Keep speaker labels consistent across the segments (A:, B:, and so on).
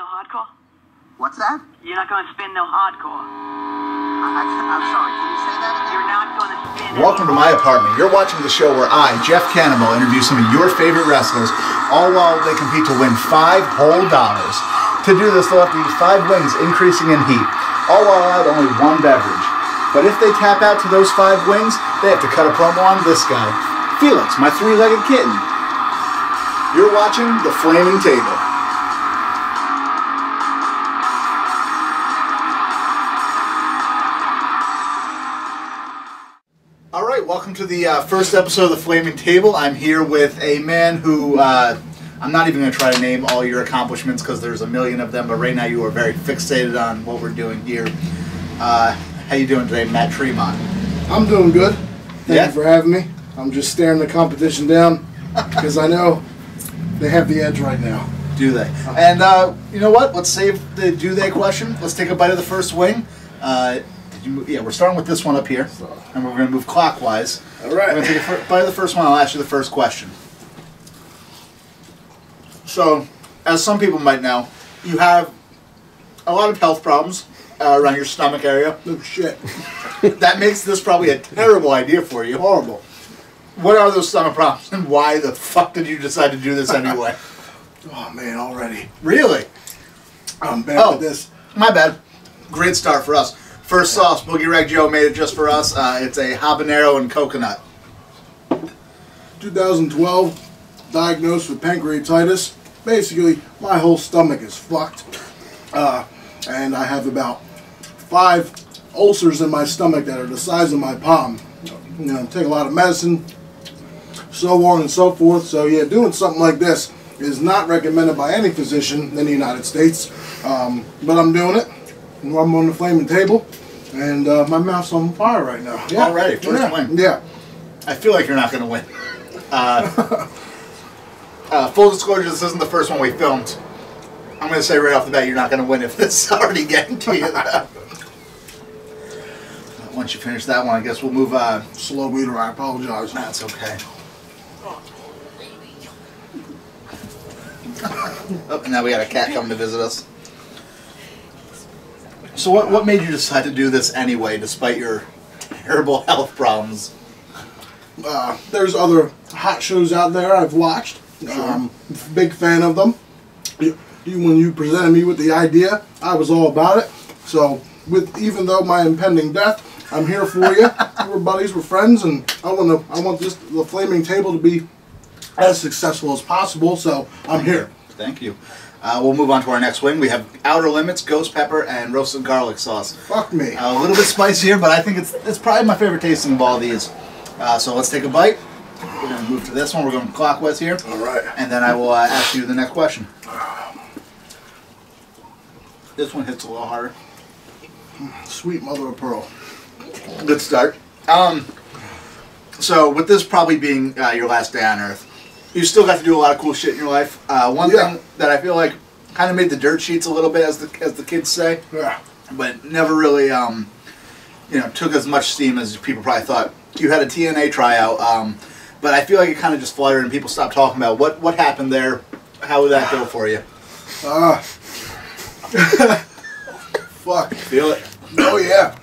A: hardcore?
B: What's that?
A: You're not going to spin no hardcore.
B: I'm sorry, can you say that again?
A: You're not going to spin
C: Welcome to my apartment. You're watching the show where I, Jeff Cannibal, interview some of your favorite wrestlers, all while they compete to win $5 whole. To do this, they'll have to eat 5 wings, increasing in heat, all while allowed only 1 beverage. But if they tap out to those 5 wings, they have to cut a promo on this guy, Felix, my 3-legged kitten. You're watching The Flaming Table. All right, welcome to the first episode of The Flaming Table. I'm here with a man who, I'm not even going to try to name all your accomplishments because there's a million of them, but right now you are very fixated on what we're doing here. How you doing today, Matt Tremont?
D: I'm doing good. Thank you for having me. I'm just staring the competition down because I know they have the edge right now.
C: Do they? And you know what? Let's save the do they question. Let's take a bite of the first wing. Yeah, we're starting with this one up here, and we're going to move clockwise.
D: All right.
C: We're going to take a bite of the first one. I'll ask you the first question. So, as some people might know, you have a lot of health problems around your stomach area.
D: No shit.
C: That makes this probably a terrible idea for you.
D: Horrible.
C: What are those stomach problems, and why the fuck did you decide to do this anyway?
D: Oh man, already.
C: Really?
D: I'm bad with this.
C: My bad. Great start for us. First sauce, Boogie Rag Joe made it just for us. It's a habanero and coconut.
D: 2012, diagnosed with pancreatitis. Basically, my whole stomach is fucked. And I have about 5 ulcers in my stomach that are the size of my palm. You know, take a lot of medicine, so on and so forth. So yeah, doing something like this is not recommended by any physician in the United States. But I'm doing it. I'm on the Flaming Table, and my mouth's on fire right now. Yeah.
C: Already, first win.
D: Yeah.
C: I feel like you're not going to win. Full disclosure, this isn't the first one we filmed. I'm going to say right off the bat, you're not going to win if this is already getting to you. Once you finish that one, I guess we'll move on.
D: Slow eater, I apologize.
C: That's okay. Oh, and now we got a cat coming to visit us. So what made you decide to do this anyway, despite your terrible health problems?
D: There's other hot shows out there I've watched.
C: Sure.
D: Big fan of them. When you presented me with the idea, I was all about it. So, even though my impending death, I'm here for you. We're buddies, we're friends, and I want the Flaming Table to be as successful as possible. So I'm here.
C: Thank you. We'll move on to our next wing. We have Outer Limits, Ghost Pepper, and Roasted Garlic Sauce.
D: Fuck me.
C: A little bit spicier, but I think it's probably my favorite tasting of all these. So let's take a bite. We're going to move to this one. We're going clockwise here.
D: All right.
C: And then I will ask you the next question. This one hits a little harder.
D: Sweet mother of pearl.
C: Good start. So with this probably being your last day on Earth, you still got to do a lot of cool shit in your life. One thing that I feel like kind of made the dirt sheets a little bit, as the kids say, but never really took as much steam as people probably thought. You had a TNA tryout, but I feel like it kind of just fluttered and people stopped talking about what happened there. How would that go for you?
D: Fuck.
C: Feel it?
D: Oh yeah.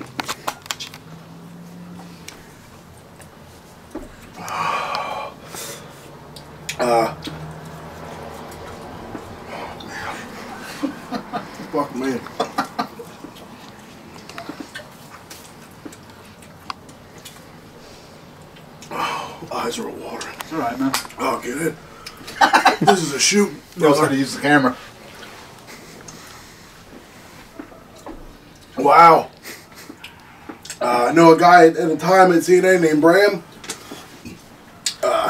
D: Fuck me. Eyes are watering.
C: It's alright, man.
D: Oh, get it. This is a shoot.
C: Knows how to use the camera.
D: Wow. I know a guy at the time at TNA named Bram.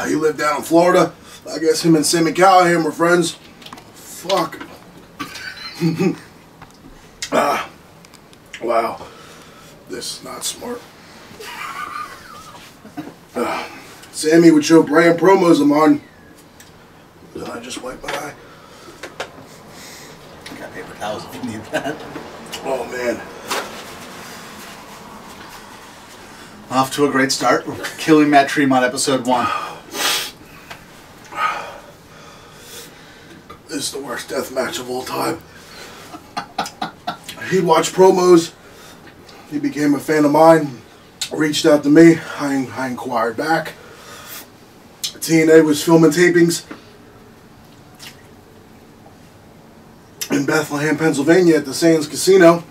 D: He lived down in Florida. I guess him and Sammy Callahan were friends. Fuck. Wow. This is not smart. Sammy would show Bram promos of mine. Then I just wipe my eye.
C: I got paper towels if you need that.
D: Oh man.
C: Off to a great start. We're killing Matt Tremont episode 1.
D: This is the worst death match of all time. He'd watch promos. He became a fan of mine. Reached out to me. I inquired back. TNA was filming tapings in Bethlehem, Pennsylvania at the Sands Casino,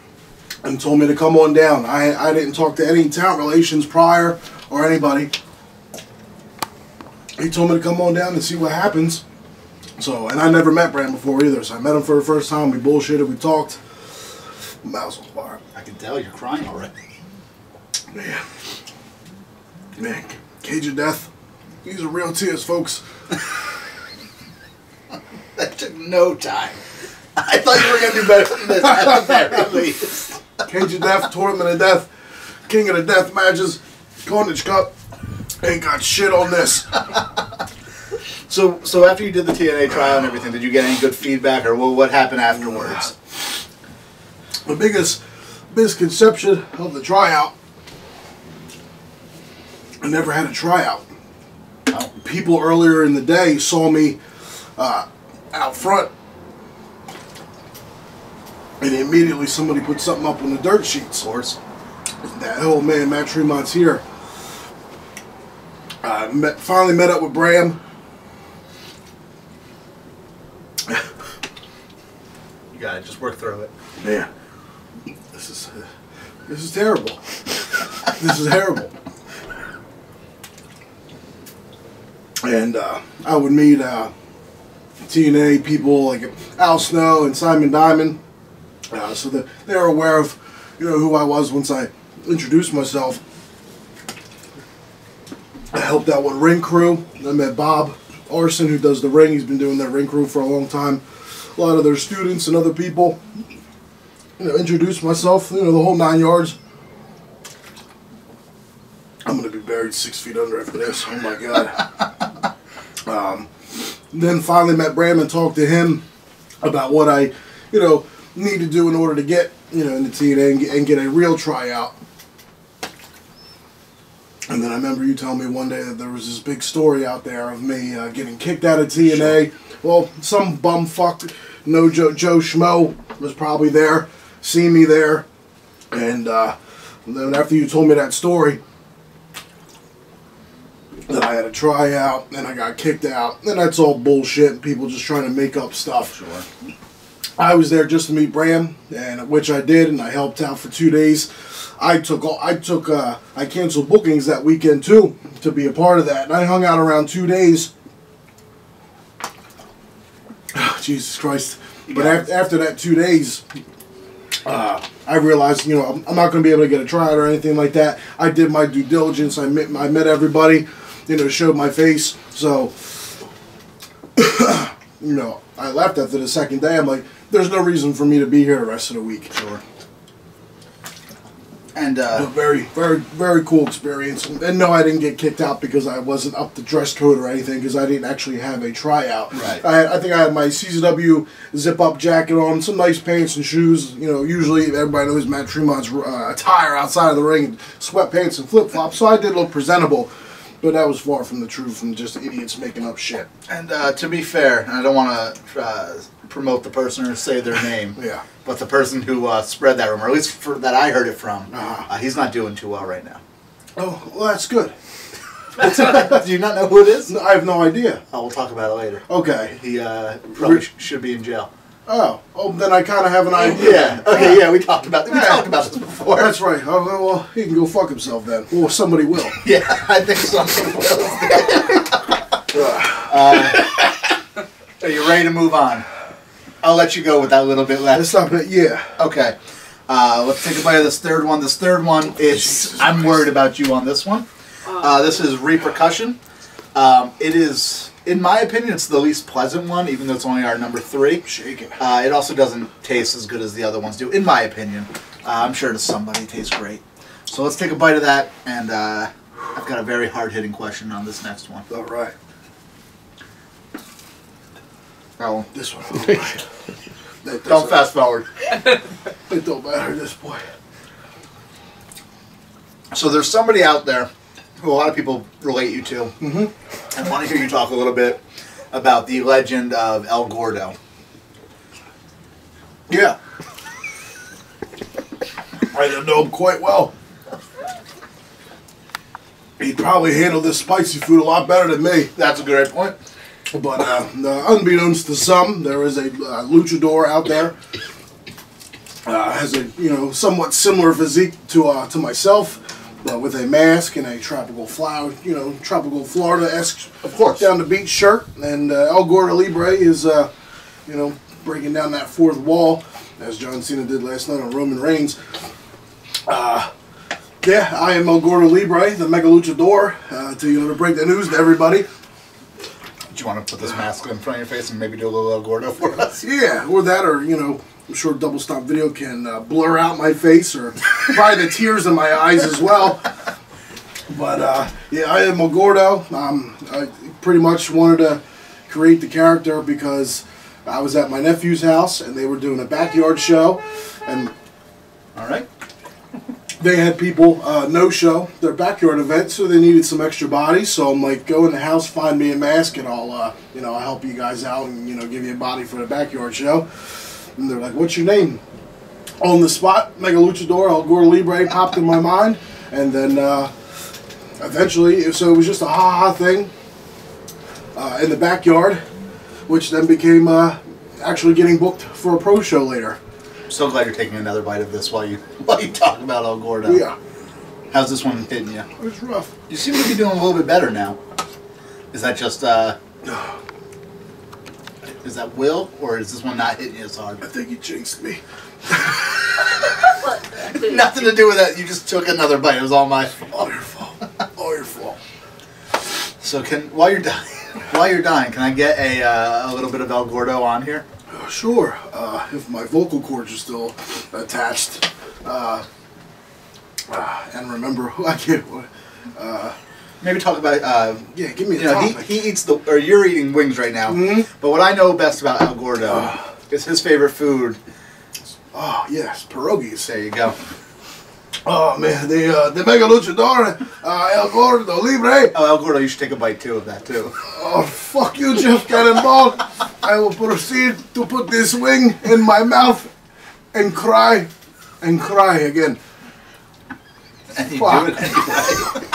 D: and told me to come on down. I didn't talk to any talent relations prior or anybody. He told me to come on down and see what happens. So, and I never met Bram before either, so I met him for the first time. We bullshitted, we talked. Mouth on fire.
C: I can tell you're crying already.
D: Man, Cage of Death. These are real tears, folks.
C: That took no time. I thought you were going to do better than this at the very least.
D: Cage of Death, Tournament of Death, King of the Death matches, Carnage Cup. Ain't got shit on this.
C: So after you did the TNA trial and everything, did you get any good feedback, or what happened afterwards?
D: The biggest misconception of the tryout, I never had a tryout. People earlier in the day saw me out front, and immediately somebody put something up on the dirt sheets.
C: Of course.
D: That old man, Matt Tremont's here. Finally met up with Bram.
C: You got it. Just work through it.
D: Man, this is terrible. This is terrible. And I would meet TNA people like Al Snow and Simon Diamond, so that they're aware of, who I was once I introduced myself. I helped out with ring crew. I met Bob Arson, who does the ring. He's been doing that ring crew for a long time. A lot of their students and other people. Introduced myself. The whole 9 yards. I'm gonna be buried 6 feet under after this. Oh my god. Then finally met Bram and talked to him about what I, need to do in order to get, into TNA and get a real tryout. And then I remember you telling me one day that there was this big story out there of me getting kicked out of TNA. Sure. Well, some bumfuck, Joe Schmo was probably there, seen me there, and then after you told me that story, that I had a tryout, and I got kicked out, and that's all bullshit, people just trying to make up stuff.
C: Sure.
D: I was there just to meet Bram, and which I did, and I helped out for 2 days. I canceled bookings that weekend too to be a part of that, and I hung out around 2 days. Oh, Jesus Christ! But after that 2 days, I realized, I'm not going to be able to get a tryout or anything like that. I did my due diligence. I met everybody, showed my face. So, I left after the second day. I'm like, there's no reason for me to be here the rest of the week.
C: Sure. And
D: a very, very, very cool experience. And no, I didn't get kicked out because I wasn't up to dress code or anything, because I didn't actually have a tryout.
C: Right.
D: I think I had my CZW zip-up jacket on, some nice pants and shoes. Usually everybody knows Matt Tremont's attire outside of the ring, sweatpants and flip-flops, so I did look presentable. But that was far from the truth, from just idiots making up shit.
C: And to be fair, and I don't want to promote the person or say their name,
D: yeah,
C: but the person who spread that rumor, at least that I heard it from, he's not doing too well right now.
D: Oh, well, that's good.
C: Do you not know who it is?
D: No, I have no idea.
C: Oh, we'll talk about it later.
D: Okay.
C: He probably should be in jail.
D: Oh, then I kind of have an idea.
C: Yeah. Okay. Yeah, we talked about this before.
D: That's right. Oh, well, he can go fuck himself then, or somebody will.
C: Yeah, I think somebody will. Are you ready to move on? I'll let you go with that little bit left.
D: Let's stop it. Yeah.
C: Okay. Let's take a bite of this third one. This third one is, I'm worried about you on this one. This is Repercussion. It is, in my opinion, it's the least pleasant one, even though it's only our number 3.
D: Shaking.
C: It also doesn't taste as good as the other ones do, in my opinion. I'm sure to somebody it tastes great. So let's take a bite of that, and I've got a very hard-hitting question on this next one.
D: All right.
C: Oh,
D: this one. All right.
C: Don't fast forward.
D: It don't matter at this point.
C: So there's somebody out there who a lot of people relate you to. Mm-hmm. I want to hear you talk a little bit about the legend of El Gordo.
D: Yeah. I didn't know him quite well. He'd probably handle this spicy food a lot better than me.
C: That's a great point.
D: But unbeknownst to some, there is a luchador out there. Has a somewhat similar physique to myself, but with a mask and a tropical Florida-esque,
C: of course,
D: down the beach shirt. And El Gordo Libre is breaking down that fourth wall, as John Cena did last night on Roman Reigns. Yeah, I am El Gordo Libre, the Mega Luchador, to break the news to everybody.
C: Do you want to put this mask in front of your face and maybe do a little El Gordo for us?
D: Yeah, or that, or I'm sure Double Stop Video can blur out my face, or probably the tears in my eyes as well. But yeah, I am El Gordo. I pretty much wanted to create the character because I was at my nephew's house and they were doing a backyard show, and
C: all right.
D: They had people no-show their backyard event, so they needed some extra bodies. So I'm like, go in the house, find me a mask, and I'll help you guys out and give you a body for the backyard show. And they're like, "What's your name?" On the spot, Mega Luchador El Gordo Libre popped in my mind, and then eventually, so it was just a ha-ha thing in the backyard, which then became actually getting booked for a pro show later.
C: I'm so glad you're taking another bite of this while you talk about El Gordo.
D: Yeah.
C: How's this one hitting you?
D: It's rough.
C: You seem to be doing a little bit better now. Is that just is that will, or is this one not hitting you as hard?
D: I think you jinxed me.
C: Nothing to do with that. You just took another bite. It was all my fault.
D: All your fault. All your fault.
C: So while you're dying, can I get a little bit of El Gordo on here?
D: Sure. If my vocal cords are still attached, and remember who I can't.
C: Maybe talk about.
D: Yeah, give me a topic.
C: He eats or you're eating wings right now.
D: Mm-hmm.
C: But what I know best about El Gordo is his favorite food.
D: Oh yes, pierogies.
C: There you go.
D: Oh man, the Mega Luchador, El Gordo Libre.
C: Oh, El Gordo, you should take a bite too of that too.
D: Oh fuck you, Jeff Cannonball! I will proceed to put this wing in my mouth and cry again.
C: And you
D: Fuck.
C: do it anyway.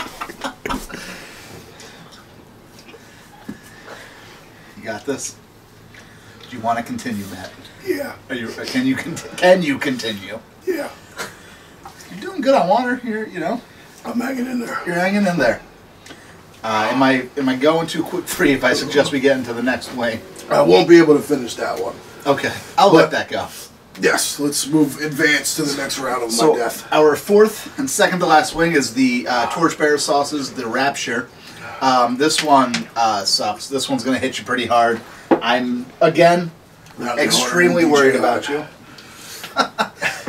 C: You got this. Do you want to continue, Matt?
D: Yeah.
C: Can you continue?
D: Yeah.
C: You're doing good on water here.
D: I'm hanging in there.
C: You're hanging in there. Am I going too quick for you if I suggest we get into the next wing?
D: I won't be able to finish that one.
C: Okay, I'll let that go.
D: Yes, let's advance to the next round of my death.
C: Our fourth and second to last wing is the Torchbearer sauces, the Rapture. This one sucks. This one's going to hit you pretty hard. I'm, again, extremely worried about you.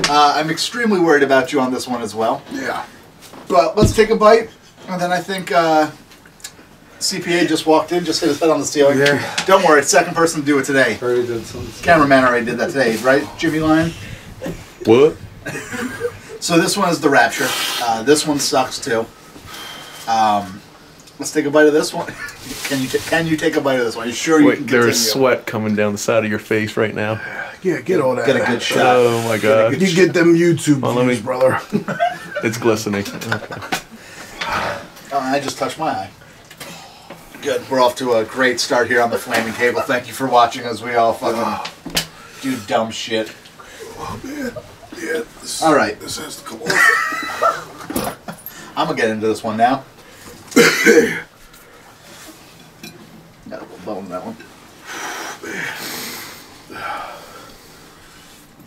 C: I'm extremely worried about you on this one as well.
D: Yeah.
C: But let's take a bite, and then I think CPA just walked in, just hit his head on the ceiling.
E: Yeah.
C: Don't worry, second person to do it today.
E: Already did something.
C: Cameraman already did that today, right, Jimmy Lyon?
E: What?
C: So this one is the Rapture. This one sucks too. Let's take a bite of this one. Can you take a bite of this one? Are you sure you can continue?
E: There's sweat coming down the side of your face right now.
D: Yeah, get all that.
C: Get a good shot.
E: Oh my god.
D: You get them YouTube views, brother.
E: It's glistening. Okay.
C: Oh, I just touched my eye. Good. We're off to a great start here on the Flaming Table. Thank you for watching as we all fucking do dumb shit.
D: Oh man. Yeah.
C: All right.
D: This has to come off.
C: I'm gonna get into this one now. Got a little bone in that one.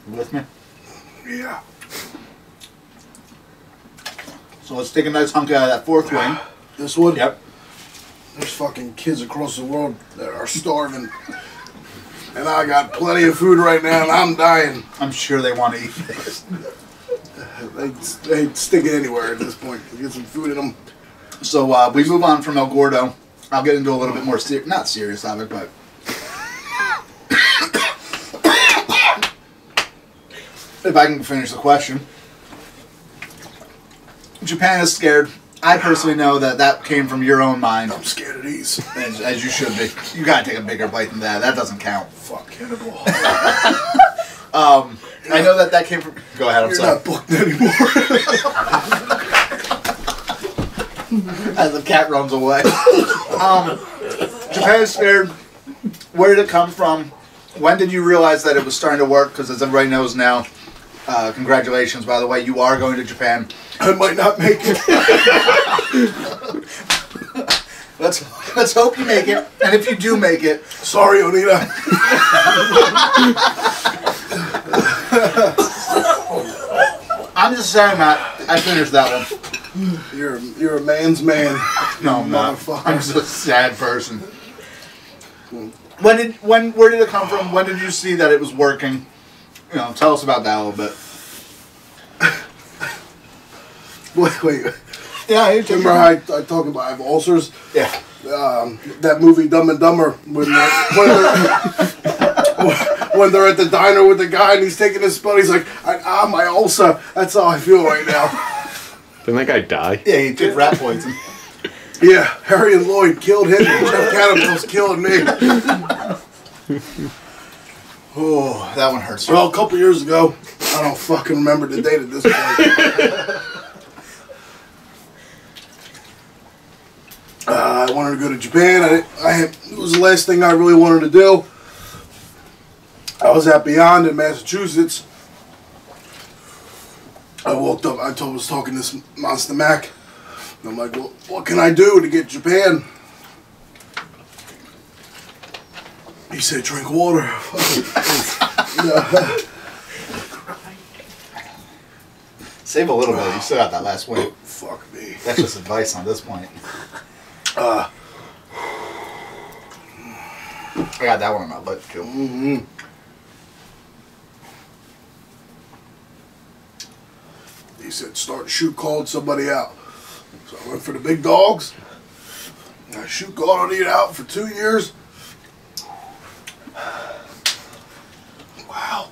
C: You with me?
D: Yeah.
C: So let's take a nice hunk out of that fourth wing.
D: This one?
C: Yep.
D: There's fucking kids across the world that are starving. And I got plenty of food right now and I'm dying.
C: I'm sure they want to eat this.
D: They'd stick it anywhere at this point. Get some food in them.
C: So we move on from El Gordo. I'll get into a little bit more not serious topic, but if I can finish the question. Japan is scared. I personally know that came from your own mind.
D: I'm scared of these.
C: As you should be. You gotta take a bigger bite than that. That doesn't count.
D: Fuck cannibal.
C: I know that came from. Go ahead. I'm
D: You're
C: sorry.
D: not booked anymore.
C: As the cat runs away. Japan's Fair. Where did it come from? When did you realize that it was starting to work? Because as everybody knows now, congratulations, by the way, you are going to Japan.
D: I might not make it.
C: Let's hope you make it. And if you do make it,
D: Sorry, Onita.
C: I'm just saying, Matt. I finished that one.
D: You're a man's man.
C: No, I'm not.
D: Motherfucker.
C: I'm just a sad person. Where did it come from? When did you see that it was working? You know, tell us about that a little bit.
D: Wait.
C: Yeah,
D: Remember how I talk about I have ulcers?
C: Yeah.
D: That movie Dumb and Dumber when they're at the diner with the guy and he's taking his spell. He's like, my ulcer. That's how I feel right now.
E: Didn't that guy die?
C: Yeah, he took rat poison.
D: Yeah, Harry and Lloyd killed him and Jeff Cannibale's killing me.
C: Oh, that one hurts.
D: Well, a couple years ago, I don't fucking remember the date at this point. I wanted to go to Japan. It was the last thing I really wanted to do. I was at Beyond in Massachusetts. I walked up. I was talking to this Monster Mac. And I'm like, well, what can I do to get Japan? He said, drink water.
C: Save a little bit. You still got that last wing.
D: Fuck me.
C: That's just advice on this point. I got that one on my lip too.
D: Mm-hmm. He said, start shoot called somebody out. So I went for the big dogs. I shoot called it out for 2 years. Wow.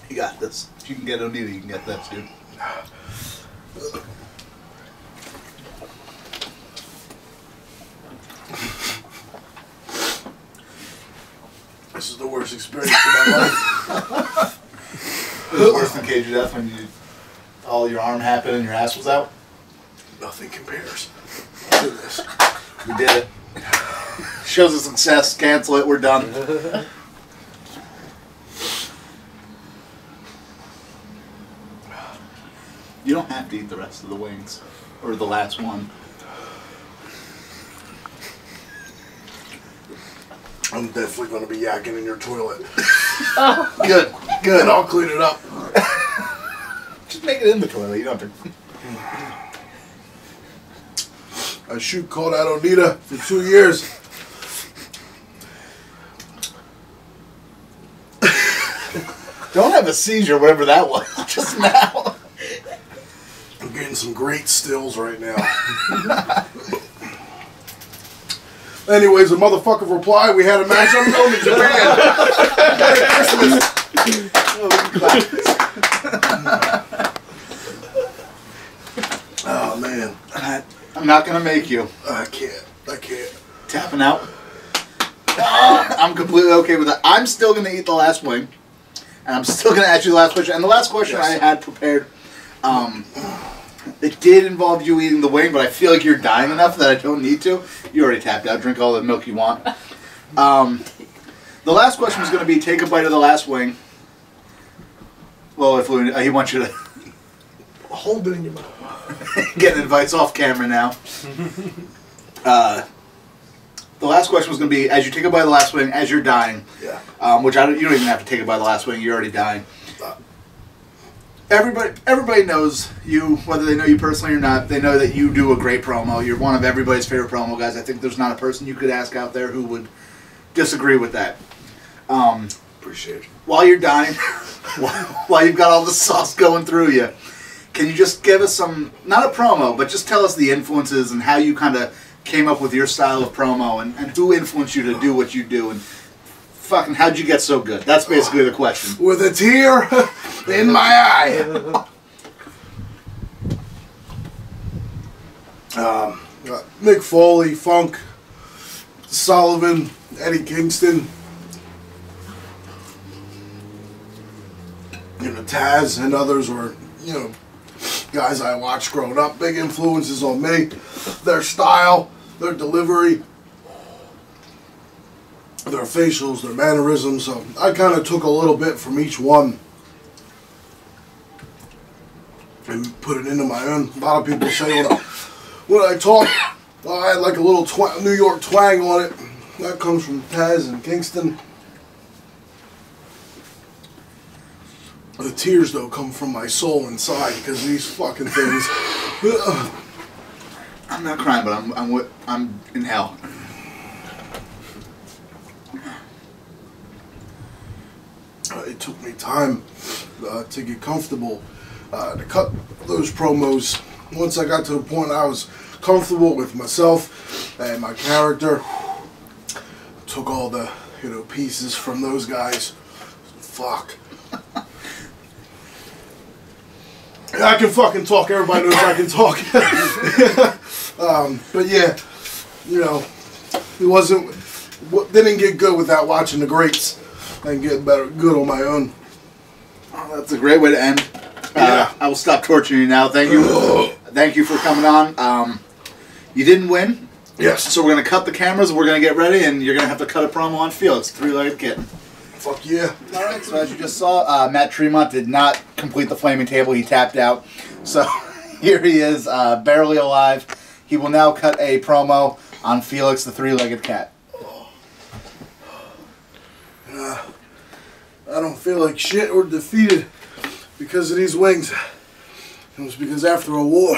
C: You got this. If you can get O'Neill, you can get this, dude.
D: This is the worst experience of my life.
C: It was worse than Cage of Death when all your arm happened and your ass was out.
D: Nothing compares to this.
C: We did it. Shows a success. Cancel it. We're done. You don't have to eat the rest of the wings. Or the last one.
D: I'm definitely going to be yakking in your toilet.
C: Good. Good.
D: And I'll clean it up.
C: Just make it in the toilet. You don't have to.
D: I shoot called out Onita for 2 years.
C: Don't have a seizure, whatever that was, just now.
D: I'm getting some great stills right now. Anyways, the motherfucker replied, we had a match. I'm going to Japan. Merry Christmas. Oh, man.
C: I'm not going to make you.
D: I can't.
C: Tapping out. I'm completely okay with that. I'm still going to eat the last wing. And I'm still going to ask you the last question. And the last question I had prepared, it did involve you eating the wing, but I feel like you're dying enough that I don't need to. You already tapped out. Drink all the milk you want. The last question was going to be, take a bite of the last wing. Well, if he wants you to
D: Hold it in your mouth.
C: get advice off camera now. The last question was going to be, as you take a bite of the last wing, as you're dying,
D: Yeah.
C: which you don't even have to take a bite of the last wing, you're already dying. Everybody knows you, whether they know you personally or not. They know that you do a great promo. You're one of everybody's favorite promo guys. I think there's not a person you could ask out there who would disagree with that.
D: Appreciate it.
C: While you're dying, while you've got all the sauce going through you, can you just give us some, not a promo, but just tell us the influences and how you kind of came up with your style of promo and who influenced you to do what you do and fucking how'd you get so good? That's basically the question.
D: With a tear in my eye. Mick Foley, Funk, Sullivan, Eddie Kingston. you know, Taz and others were, you know, guys I watched growing up, big influences on me. Their style, their delivery, their facials, their mannerisms. So I kind of took a little bit from each one and put it into my own. A lot of people say when I talk, I had like a little New York twang on it. That comes from Taz and Kingston. The tears, though, come from my soul inside because these fucking things.
C: I'm not crying, but I'm in hell.
D: It took me time to get comfortable, to cut those promos. Once I got to the point I was comfortable with myself and my character, took all the, you know, pieces from those guys. Fuck. I can fucking talk. Everybody knows I can talk. But yeah, you know, didn't get good without watching the greats and get good on my own.
C: Oh, that's a great way to end.
D: Yeah.
C: I will stop torturing you now. Thank you. Thank you for coming on. You didn't win.
D: Yes.
C: So we're going to cut the cameras, we're going to get ready, and you're going to have to cut a promo on Felix, three-legged kitten.
D: Fuck yeah.
C: Alright, so as you just saw, Matt Tremont did not complete the Flaming Table. He tapped out. So here he is, barely alive. He will now cut a promo on Felix, the three-legged cat.
D: I don't feel like shit or defeated because of these wings. It was because after a war,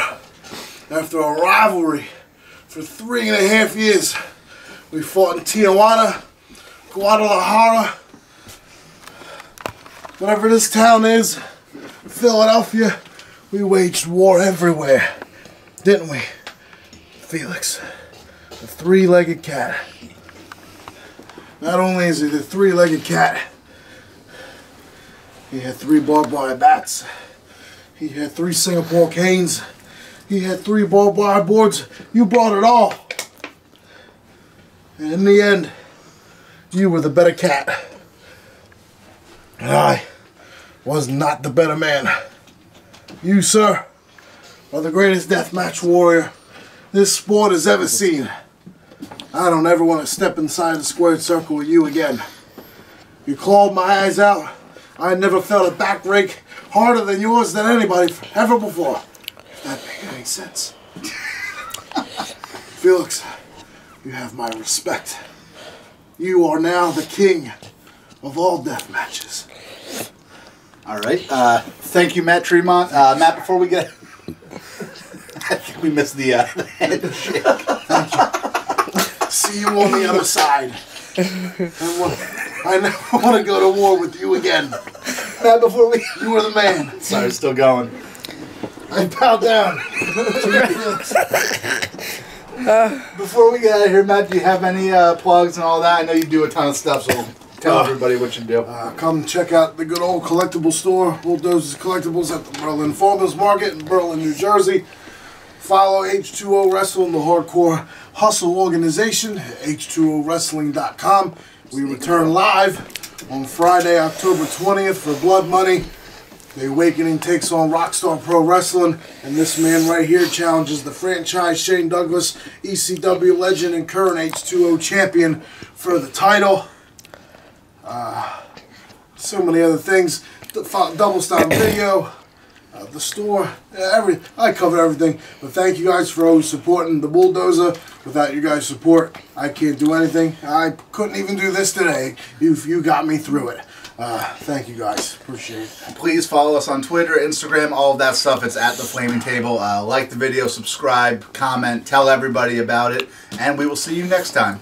D: after a rivalry for 3.5 years, we fought in Tijuana, Guadalajara, whatever this town is, Philadelphia. We waged war everywhere, didn't we? Felix, the three-legged cat. Not only is he the three-legged cat, he had 3 barbed wire bats. He had 3 Singapore canes. He had 3 barbed wire boards. You brought it all. And in the end, you were the better cat. And I was not the better man. You, sir, are the greatest deathmatch warrior this sport has ever seen. I don't ever want to step inside the squared circle with you again. You clawed my eyes out. I never felt a back rake harder than yours than anybody ever before. If that made any sense. Felix, you have my respect. You are now the king of all death matches.
C: All right. Thank you, Matt Tremont. Matt, before we get... I think we missed the handshake.
D: Thank you. See you on the other side. I never want to go to war with you again.
C: Matt, before we...
D: You were the man.
C: Sorry, still going.
D: I bow down.
C: Before we get out of here, Matt, do you have any plugs and all that? I know you do a ton of stuff, so tell everybody what you do.
D: Come check out the good old collectible store, Bulldozer Collectibles at the Berlin Farmers Market in Berlin, New Jersey. Follow H2O Wrestling, the hardcore hustle organization, at h2owrestling.com. We return live on Friday, October 20th for Blood Money. The Awakening takes on Rockstar Pro Wrestling, and this man right here challenges the franchise Shane Douglas, ECW legend and current H2O champion for the title. So many other things. The Double Stop Video, the store, I cover everything. But thank you guys for always supporting the Bulldozer. Without you guys' support, I can't do anything. I couldn't even do this today. You got me through it. Thank you guys. Appreciate it.
C: Please follow us on Twitter, Instagram, all of that stuff. It's at TheFlamingTable. Like the video, subscribe, comment, tell everybody about it, and we will see you next time.